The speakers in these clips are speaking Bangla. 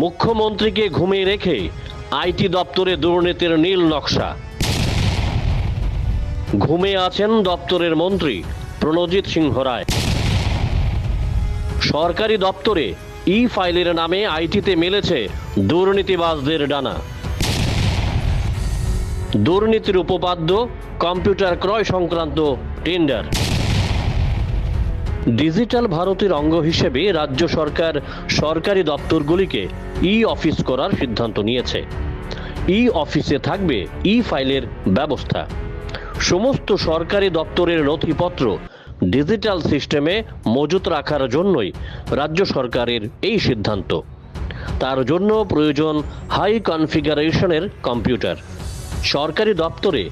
মুখ্যমন্ত্রীকে ঘুমিয়ে রেখে আইটি দপ্তরে দুর্নীতির নীল নকশা। ঘুমিয়ে আছেন দপ্তরের মন্ত্রী প্রণজিৎ সিংহ রায়। সরকারি দপ্তরে ই ফাইলের নামে আইটিতে মেলেছে দুর্নীতিবাজদের ডানা। দুর্নীতির উপপাদ্য কম্পিউটার ক্রয় সংক্রান্ত টেন্ডার। ডিজিটাল ভারতের অঙ্গ হিসেবে রাজ্য সরকার সরকারি দপ্তরগুলিকে ই অফিস করার সিদ্ধান্ত নিয়েছে। ই অফিসে থাকবে ই ফাইলের ব্যবস্থা। সমস্ত সরকারি দপ্তরের নথিপত্র ডিজিটাল সিস্টেমে মজুত রাখার জন্যই রাজ্য সরকারের এই সিদ্ধান্ত। তার জন্য প্রয়োজন হাই কনফিগারেশনের কম্পিউটার। সরকারি দপ্তরে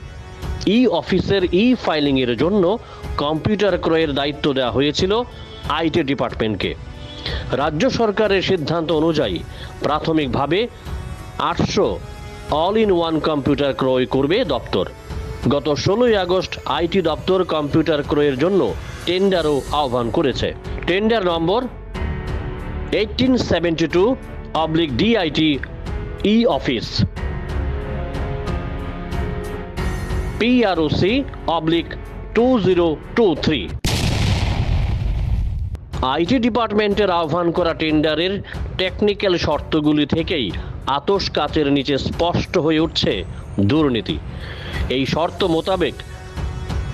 ই অফিসের ই ফাইলিংয়ের জন্য কম্পিউটার ক্রয়ের দায়িত্ব দেওয়া হয়েছিল আইটি ডিপার্টমেন্টকে। রাজ্য সরকারের সিদ্ধান্ত অনুযায়ী প্রাথমিকভাবে 800 অল ইন ওয়ান কম্পিউটার ক্রয় করবে দপ্তর। গত 16 আগস্ট আইটি দপ্তর কম্পিউটার ক্রয়ের জন্য টেন্ডারও আহ্বান করেছে। Tender number 1872/DIT E office PROC/2023। IT ডিপার্টমেন্টের আহ্বান করা টেন্ডারের টেকনিক্যাল শর্তগুলি থেকেই আতশ কাচের নিচে স্পষ্ট হয়ে উঠছে দুর্নীতি। এই শর্ত মোতাবেক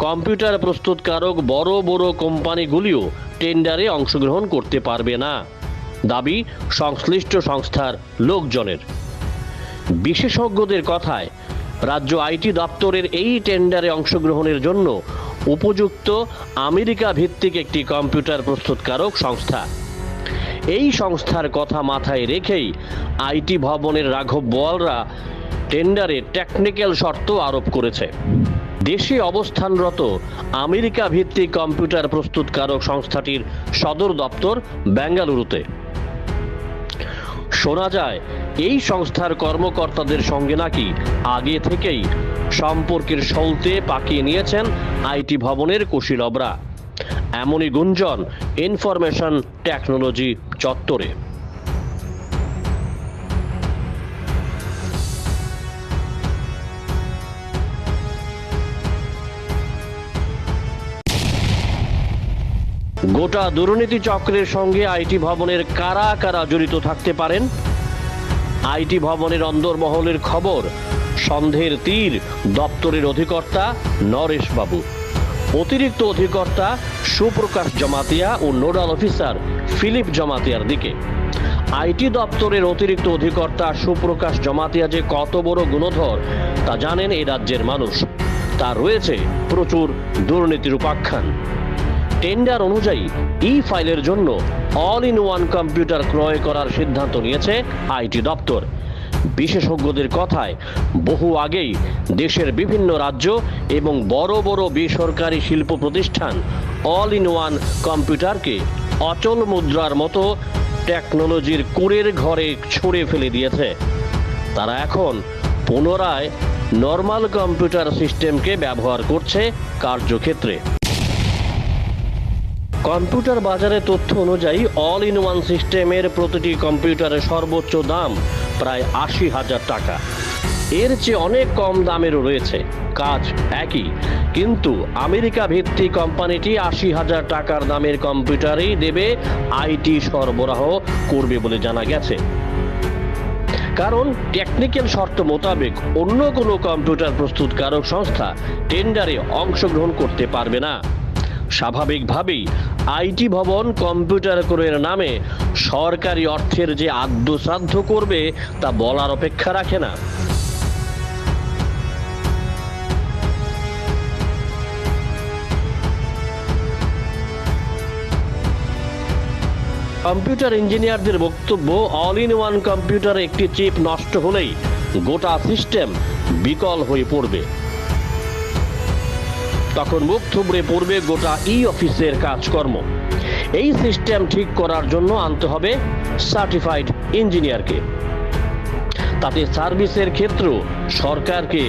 কম্পিউটার প্রস্তুতকারক বড় বড় কোম্পানিগুলিও টেন্ডারে অংশগ্রহণ করতে পারবে না, দাবি সংশ্লিষ্ট সংস্থার লোকজনের। বিশেষজ্ঞদের কথায় রাজ্য আইটি দপ্তরের এই টেন্ডারে অংশগ্রহণের জন্য উপযুক্ত আমেরিকা ভিত্তিক একটি কম্পিউটার প্রস্তুতকারক সংস্থা। এই সংস্থার কথা মাথায় রেখেই আইটি ভবনের রাঘব বোয়ালরা টেন্ডারে টেকনিক্যাল শর্ত আরোপ করেছে। দেশে অবস্থানরত আমেরিকা ভিত্তিক কম্পিউটার প্রস্তুতকারক সংস্থাটির সদর দপ্তর বেঙ্গালুরুতে। শোনা যায় এই সংস্থার কর্মকর্তাদের সঙ্গে নাকি আগে থেকেই সম্পর্কের সলতে পাকিয়ে নিয়েছেন আইটি ভবনের কুশীলবরা। এমনই গুঞ্জন ইনফরমেশন টেকনোলজি চত্বরে। গোটা দুর্নীতি চক্রের সঙ্গে আইটি ভবনের কারা কারা জড়িত থাকতে পারেন? আইটি ভবনের অন্দরমহলের খবর, সন্দেহের তীর দপ্তরের অধিকর্তা নরেশ বাবু, অতিরিক্ত অধিকর্তা সুপ্রকাশ জমাতিয়া ও নোডাল অফিসার ফিলিপ জমাতিয়ার দিকে। আইটি দপ্তরের অতিরিক্ত অধিকর্তা সুপ্রকাশ জমাতিয়া যে কত বড় গুণধর তা জানেন এই রাজ্যের মানুষ। তার রয়েছে প্রচুর দুর্নীতির উপাখ্যান। টেন্ডার অনুযায়ী ই ফাইলের জন্য অল ইন ওয়ান কম্পিউটার ক্রয় করার সিদ্ধান্ত নিয়েছে আইটি দপ্তর। বিশেষজ্ঞদের কথায় বহু আগেই দেশের বিভিন্ন রাজ্য এবং বড় বড় বেসরকারি শিল্প প্রতিষ্ঠান অল ইন ওয়ান কম্পিউটারকে অচল মুদ্রার মতো টেকনোলজির কুঁড়ের ঘরে ছড়ে ফেলে দিয়েছে। তারা এখন পুনরায় নর্মাল কম্পিউটার সিস্টেমকে ব্যবহার করছে কার্যক্ষেত্রে। কম্পিউটার বাজারে তথ্য অনুযায়ী অল ইন ওয়ান সিস্টেমের প্রতিটি কম্পিউটারের সর্বোচ্চ দাম প্রায় 80,000 টাকা। এর চেয়ে অনেক কম দামেরও রয়েছে, কাজ একই, কিন্তু আমেরিকা ভিত্তিক কোম্পানিটি 80,000 টাকার দামের কম্পিউটারই দেবে আইটি সরবরাহ করবে বলে জানা গেছে। কারণ টেকনিক্যাল শর্ত মোতাবেক অন্য কোনো কম্পিউটার প্রস্তুতকারক সংস্থা টেন্ডারে অংশগ্রহণ করতে পারবে না। স্বাভাবিকভাবেই আইটি ভবন কম্পিউটার ক্রয়ের নামে সরকারি অর্থের যে আদ্যশ্রাদ্ধ করবে তা বলার অপেক্ষা রাখে না। কম্পিউটার ইঞ্জিনিয়ারদের বক্তব্য, অল ইন ওয়ান কম্পিউটারে একটি চিপ নষ্ট হলেই গোটা সিস্টেম বিকল হয়ে পড়বে। তখন মুখ থুবড়ে পড়বে গোটা ই অফিসের কাজকর্ম। এই সিস্টেম ঠিক করার জন্য আনতে হবে সার্টিফাইড ইঞ্জিনিয়ারকে। তাতে সার্ভিসের ক্ষেত্রেও সরকারকে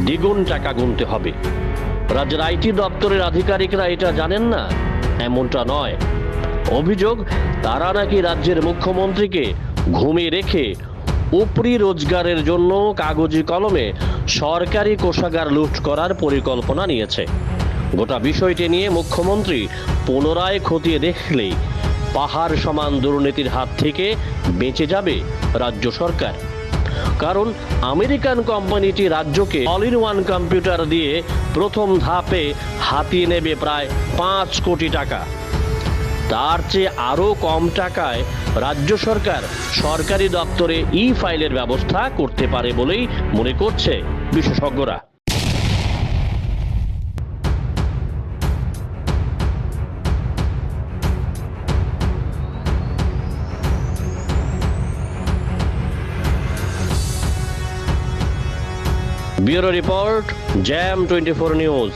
দ্বিগুণ টাকা গুনতে হবে। রাজ্যের আইটি দপ্তরের আধিকারিকরা এটা জানেন না? এমনটা নয়। অভিযোগ, তারা নাকি রাজ্যের মুখ্যমন্ত্রীকে ঘুমিয়ে রেখে উপরি রোজগারের জন্য কাগজি কলমে সরকারি কোষাগার লুট করার পরিকল্পনা নিয়েছে। গোটা বিষয়টি নিয়ে মুখ্যমন্ত্রী পুনরায় খতিয়ে দেখলেই পাহাড় সমান দুর্নীতির হাত থেকে বেঁচে যাবে রাজ্য সরকার। কারণ আমেরিকান কোম্পানিটি রাজ্যকে অল ইন ওয়ান কম্পিউটার দিয়ে প্রথম ধাপে হাতিয়ে নেবে প্রায় 5 কোটি টাকা। তার চেয়ে আরও কম টাকায় রাজ্য সরকার সরকারি দপ্তরে ই ফাইলের ব্যবস্থা করতে পারে বলেই মনে করছে বিশেষজ্ঞরা। Bureau report, jam 24 news.